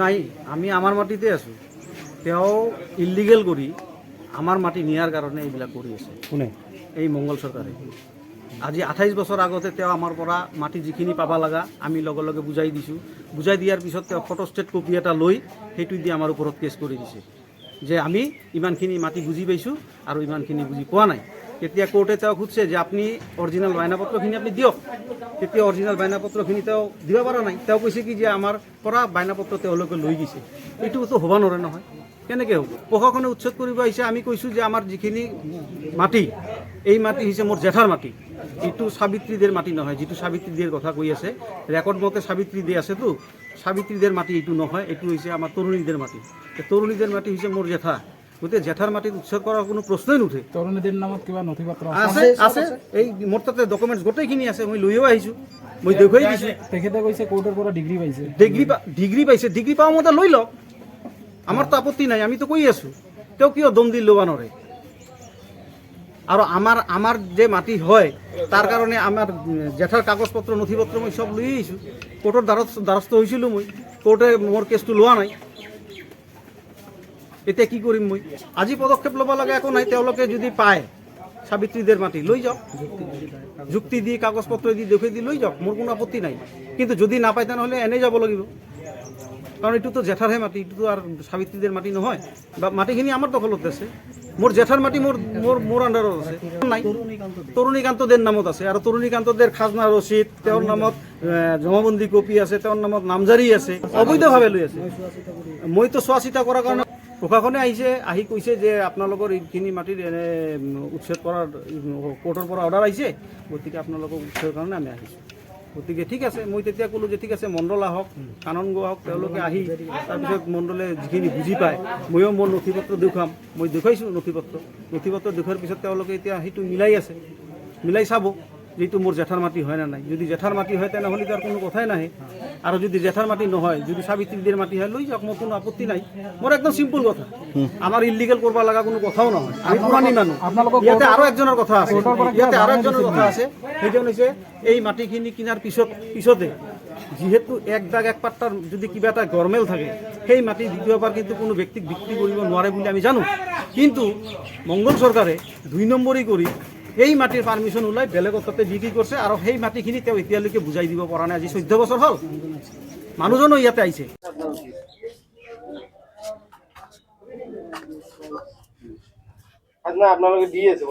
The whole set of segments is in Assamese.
নাই আমি আমাৰ মাটিতে আছো ইলিগেল কৰি আমাৰ মাটি নিয়াৰ কাৰণে এইবিলাক কৰি আছে কোনে এই মঙ্গল সৰকাৰে আজি 28 বছৰ আগতে আমাৰ পৰা মাটি যিখিনি পাবা লাগা আমি লগে লগে বুঝাই দিছো বুঝাই দিয়ার পিছত ফটোস্টেট কপি এটা লই সেইটো দিয়ে আমার উপরত কেস করে দিছে যে আমি ইমানখিনি মাটি বুঝি পাইছো আর ইমানখিনি বুঝি পোৱা নাই তেতিয়া কোর্টে খুঁজছে যে আপনি অরিজিনাল বাইনাপত্রখিনি আপনি দিয়ক তেতিয়া অরিজিনাল বাইনাপত্রখিনি দিব পারা নাই কৈছে কি যে আমার পৰা বাইনাপত্ৰ তেওঁলোকে লৈ গৈছে এইটো তো হবা নৰে নহয় কেনেকৈ হ'ব প্ৰশাসনে উচ্ছেদ কৰিব আহিছে আমি কৈছোঁ যে আমাৰ যিখিনি মাটি এই মাটি হৈছে মোৰ জেঠাৰ মাটি এইটো সাবিত্ৰীদেৰ মাটি নহয় যিটো সাবিত্ৰীদেৰ কথা কৈ আছে ৰেকৰ্ড মতে সাবিত্ৰী দে আছেতো সাবিত্ৰীদেৰ মাটি এইটো নহয় এইটো হৈছে আমাৰ তৰুণীদেৰ মাটি তৰুণীদেৰ মাটি হৈছে মোৰ জেঠা গতিকে জেঠাৰ মাটিত উচ্ছেদ কৰাৰ কোনো প্ৰশ্নই নুঠে তৰুণীদেৰ নামত কিবা নথি পত্ৰ আছে আছে এই মোৰ তাতে ডকুমেণ্টছ গোটেইখিনি আছে মই লৈও আহিছোঁ মই দেখুৱাই দিছোঁ তেখেতে কৈছে কোৰ্টৰ পৰা ডিগ্ৰী পাইছে ডিগ্ৰী পাওঁ মতে লৈ লওক আমার তো আপত্তি নাই আমি তো কই আছো কিয় দম দি লোৱা নৰে আৰু আমাৰ যে মাটি হয় তাৰ কাৰণে আমাৰ জেঠাৰ কাগজপত্ৰ নথিপত্ৰ মই সব লৈ আহিছোঁ কোৰ্টৰ দ্বাৰস্থ হৈছিলোঁ মই কোৰ্টে মোৰ কেছটো লোৱা নাই এতিয়া কি কৰিম মই আজি পদক্ষেপ ল'ব লাগে একো নাই তেওঁলোকে যদি পায় সাবিত্ৰীদেৰ মাটি লৈ যাওক যুক্তি দি কাগজপত্ৰ দি দেখুৱাই দি লৈ যাওক মোৰ কোনো আপত্তি নাই কিন্তু যদি নাপায় তেনেহ'লে এনেই যাব লাগিব কারণ এইটো তো জেঠারহে মাটি এইটো আর সাবিত্রীদের মাটি নহয় বা মাটিখিনি আমার দখলত আছে মোর জেঠার মাটি মোর আন্ডারত আছে নাই তরুণীকান্তদের নামত আছে আর তরুণীকান্তদের খাজনা রসিদ তেওঁৰ নামত জমাবন্দী কপি আছে তেওঁৰ নামত নামজাৰি আছে অবৈধভাৱে লৈ আছে মই তো চোৱা চিতা কৰাৰ কাৰণে প্ৰশাসনে আহি কৈছে যে আপোনালোকৰ এইখিনি মাটিৰ উচ্ছেদ কৰাৰ কোৰ্টৰ পৰা অৰ্ডাৰ আহিছে গতিকে আপোনালোকক উচ্ছেদৰ কাৰণে আমি আহিছোঁ গতিকে ঠিক আছে মই তেতিয়া ক'লোঁ যে ঠিক আছে মণ্ডল আহক কানন গো আহক তেওঁলোকে আহি তাৰপিছত মণ্ডলে যিখিনি বুজি পায় ময়ো মোৰ নথিপত্ৰ দেখুৱাম মই দেখুৱাইছোঁ নথিপত্ৰ দেখুৱাৰ পিছত তেওঁলোকে এতিয়া সেইটো মিলাই চাব যেটো মোৰ জেঠাৰ মাটি হয় না নাই যদি জেঠাৰ মাটি হয় তেনেহ'লে তাৰ কোনো কথাই নাহে আৰু যদি জেঠাৰ মাটি নহয় যদি সাবিত্ৰীদেৰ মাটি হয় লৈ যাওক মোৰ কোনো আপত্তি নাই মোৰ একদম চিম্পল কথা আমাৰ ইলিগেল কৰিব লগা কোনো কথাও নহয় আমি পুৰণি মানুহ ইয়াতে আৰু একজনৰ কথা আছে সেইজন হৈছে এই মাটিখিনি কিনাৰ পিছতে যেহেতু এক দাগ এক পাট্টাৰ যদি কিবা এটা গৰমেল থাকে সেই মাটি দ্বিতীয়বাৰ কিন্তু কোনো ব্যক্তিক বিক্ৰী কৰিব নোৱাৰে বুলি আমি জানো কিন্তু মঙ্গল চৰকাৰে 2 নম্বৰী কৰি এই মাটিৰ পাৰমিশন ওলাই বেলেগৰ তাতে বিক্ৰী কৰিছে আৰু সেই মাটিখিনি এতিয়ালৈকে বুজাই দিব পৰা নাই আজি 14 বছৰ হ'ল মানুহজনো ইয়াতে আহিছে আপোনালোকে দি আছে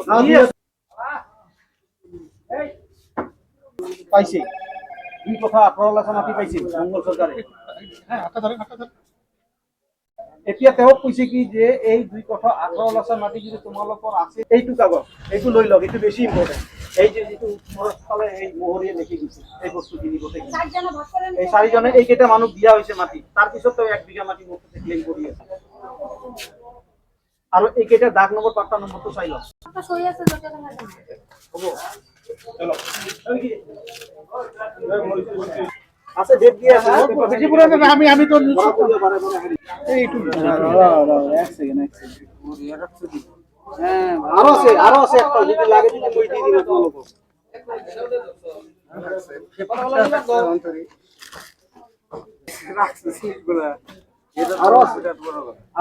পাইছে এই কথা 18 লাখ মাটি পাইছে মঙ্গল সরকারে এতিয়া কৈছে কি যে এই 2 কথা 18 লাখ মাটি যদি তোমালোকৰ আছে এইটো কাগজ এইটো লৈ লওক এইটো বেছি ইম্পৰ্টেন্ট এই যে যিটো ফালে এই মোহৰিয়ে লিখি দিছে এই বস্তুখিনি গোটেই এই চাৰিজনে এইকেইটা মানুহ দিয়া হৈছে মাটি তাৰ পিছত 1 বিঘা মাটি মোক ক্লেম কৰি আছে আৰু এইকেইটা দাগ নম্বৰ পাট্টা নম্বৰটো চাই লওক হ'ব চলো আছে ডেট দিয়ে আছে বেশি পুরানো না আমি তো এইটু এক সেকেন্ড হ্যাঁ আরো আছে একটা যদি লাগে যদি মই দিয়ে দিবা তোমালোক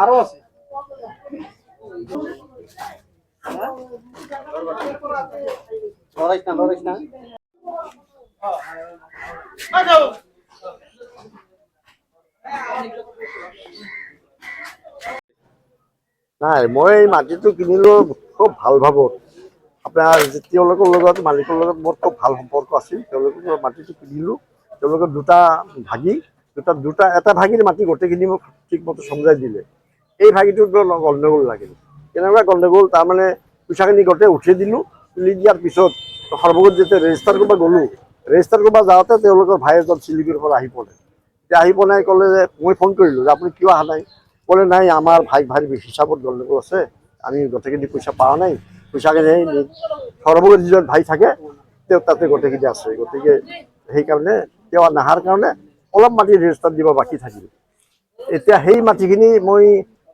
আরো আছে লড়াইছ না নাই মই এই মাটিটো কিনিলো খুব ভাল ভাবত আপোনাৰ তেওঁলোকৰ লগত মালিকৰ লগত মোৰ খুব ভাল সম্পৰ্ক আছিল তেওঁলোকৰ মাটিটো কিনিলো তেওঁলোকৰ এটা ভাগিৰ মাটি গোটেইখিনি মোক ঠিকমতে সমজাই দিলে এই ভাগিটো গণ্ডগোল লাগিল কেনেকুৱা গণ্ডগোল তাৰমানে পইচাখিনি গোটেই উঠাই দিলোঁ তুলি দিয়াৰ পিছত সৰ্বগত যেতিয়া ৰেজিষ্টাৰ কৰিব গ'লোঁ ৰেজিষ্টাৰ কৰিব যাওঁতে তেওঁলোকৰ ভাই এজন চিলিগুৰিৰ পৰা আহি পৰে এতিয়া আহি পোৱাই ক'লে যে মই ফোন কৰিলোঁ যে আপুনি কিয় অহা নাই ক'লে নাই আমাৰ ভাইৰ হিচাপত গণ্ডগোল আছে আমি গোটেইখিনি পইচা পোৱা নাই পইচাখিনি সৰ্বগত যিজন ভাই থাকে তেওঁ তাতে গোটেইখিনি আছে গতিকে সেইকাৰণে তেওঁ নাহাৰ কাৰণে অলপ মাটি ৰেজিষ্টাৰ দিব বাকী থাকিল এতিয়া সেই মাটিখিনি মই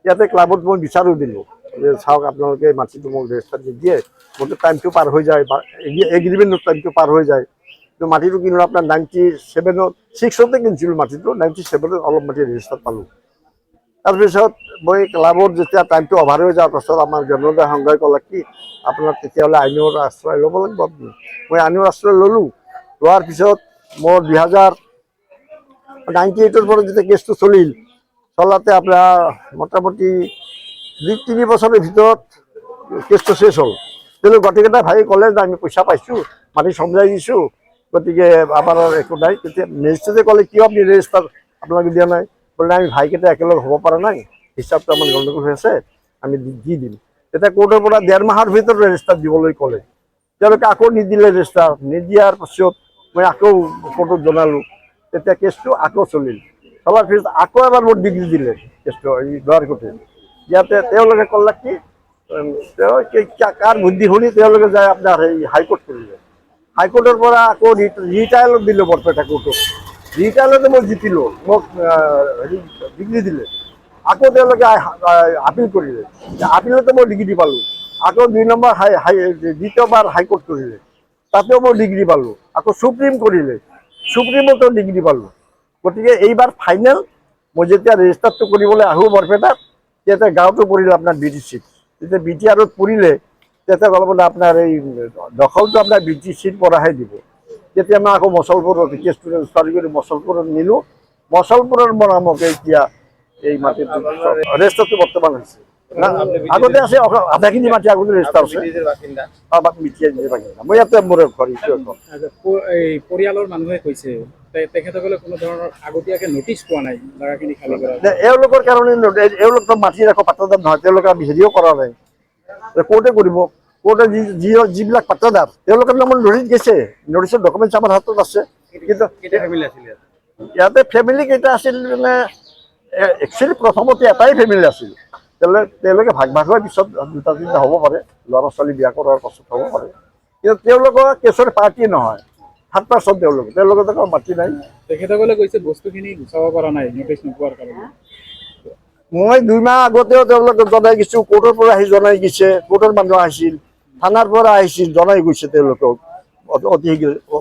ইয়াতে ক্লাবত মই বিচাৰো দিলোঁ যে চাওক আপোনালোকে মাটিটো মোক ৰেজিষ্টাৰ নিদিয়ে মোৰতো টাইমটো পাৰ হৈ যায় বা এগ্ৰিমেণ্টৰ টাইমটো পাৰ হৈ যায় তো মাটিটো কিনিলোঁ আপোনাৰ 97-6তে কিনিছিলোঁ মাটিটো, 97ত অলপ মাটি ৰেজিষ্টাৰ পালোঁ। তাৰপিছত মই ক্লাবত যেতিয়া টাইমটো অভাৰ হৈ যোৱাৰ পাছত আমাৰ জ্ঞানোদয় সংঘই ক'লে কি আপোনাৰ তেতিয়াহ'লে আইনৰ আশ্ৰয় ল'ব লাগিব আপুনি। মই আইনৰ আশ্ৰয় ল'লোঁ। লোৱাৰ পিছত মোৰ 2098ৰ পৰা যেতিয়া কেছটো চলাতে আপোনাৰ মোটামুটি 2-3 বছৰৰ ভিতৰত কেছটো শেষ হ'ল। তেওঁলোক গোটেইকেইটা ভাই ক'লে যে আমি পইচা পাইছোঁ, মাটি চমজাই দিছোঁ, গতিকে আমাৰ একো নাই। তেতিয়া মেজিষ্ট্ৰেটে ক'লে কিয় আপুনি ৰেজিষ্টাৰ আপোনালোকে দিয়া নাই? বোলে আমি ভাইকেইটা একেলগে হ'ব পৰা নাই, হিচাপটো আমাৰ গণ্ডগোল হৈ আছে, আমি দি দিম। তেতিয়া কোৰ্টৰ পৰা 1.5 মাহৰ ভিতৰত ৰেজিষ্টাৰ দিবলৈ ক'লে। তেওঁলোকে আকৌ নিদিলে ৰেজিষ্টাৰ। নিদিয়াৰ পাছত মই আকৌ কোৰ্টত জনালোঁ। তেতিয়া কেছটো আকৌ চলাৰ পিছত আকৌ এবাৰ মোৰ ডিগ্ৰী দিলে কেছটো এই লোৱাৰ কোৰ্টে। ইয়াতে তেওঁলোকে ক'লে কি কাৰ বুদ্ধি শুনি তেওঁলোকে যায় আপোনাৰ এই হাইকোৰ্ট কৰিলে। হাইকোৰ্টৰ পৰা আকৌ ৰিটায়াৰত দিলোঁ বৰপেটা কোৰ্টত। ৰিটায়াৰতে মই জিতিলোঁ, মোক ডিগ্ৰী দিলে। আকৌ তেওঁলোকে আপিল কৰিলে, আপিলতে মই ডিগ্ৰী পালোঁ। আকৌ 2 নম্বৰ দ্বিতীয়বাৰ হাইকোৰ্ট কৰিলে, তাতেও মই ডিগ্ৰী পালোঁ। আকৌ সুপ্ৰিম কৰিলে, সুপ্ৰিমতো ডিগ্ৰী পালোঁ। গতিকে এইবাৰ ফাইনেল মই যেতিয়া ৰেজিষ্টাৰটো কৰিবলৈ আহোঁ বৰপেটাত, তেতিয়া গাঁৱতো পৰিলে আপোনাৰ BTCত। যেতিয়া BTRত পৰিলে তেতিয়া ক'লে বোলে আপোনাৰ এই দখলটো আপোনাৰ BTCৰ পৰাহে দিব। তেতিয়া মই আকৌ মচলপুৰত কেছটো ৰেজিষ্টাৰ কৰি মচলপুৰত নিলোঁ। মচলপুৰৰ পৰা মোক এতিয়া এই মাটিটো ৰেজিষ্টাৰটো বৰ্তমান হৈছে। আগতে আছে আধাখিনি মাটি আগতে ৰেজিষ্টাৰ আছে। মই ইয়াতে মোৰ ঘৰ এই পৰিয়ালৰ মানুহে কৈছে তেখেতসকলে কোনো ধৰণৰ আগতীয়াকে নটিচ পোৱা নাই জাগাখিনি খালী কৰা। এওঁলোকৰ কাৰণে এওঁলোকৰ মাটিৰ একো পাত্ৰদাৰ নহয়, তেওঁলোকে হেৰিও কৰা নাই। কোৰ্টে কৰিব, কোৰ্টে যিবিলাক পাত্ৰদাৰ তেওঁলোকৰ নামত নটিচ গৈছে, নটিচৰ ডকুমেণ্টছ আমাৰ হাতত আছে। কিন্তু ইয়াতে ফেমিলি কেইটা আছিল মানে একচুৱেলি প্ৰথমতে এটাই ফেমিলি আছিল। তেওঁলোকে ভাগ হোৱাৰ পিছত 2-3টা হ'ব পাৰে, ল'ৰা ছোৱালী বিয়া কৰাৰ পাছত হ'ব পাৰে। কিন্তু তেওঁলোকৰ কেছৰ পাৰ্টি নহয়, 100% তেওঁলোকৰ মাটি নাই। তেখেতসকলে কৈছে বস্তুখিনি গুচাব পৰা নাই নটিচ নোপোৱাৰ কাৰণে। মই 2 মাহ আগতেও তেওঁলোকক জনাই গৈছোঁ, কোৰ্টৰ পৰা আহি জনাই গৈছে, কোৰ্টৰ মানুহ আহিছিল, থানাৰ পৰা আহিছিল, জনাই গৈছে তেওঁলোকক অতি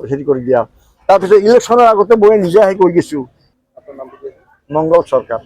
হেৰি কৰি দিয়া। তাৰপিছত ইলেকশ্যনৰ আগতে মই নিজে আহি কৈ গৈছোঁ। মংগল চৰকাৰ।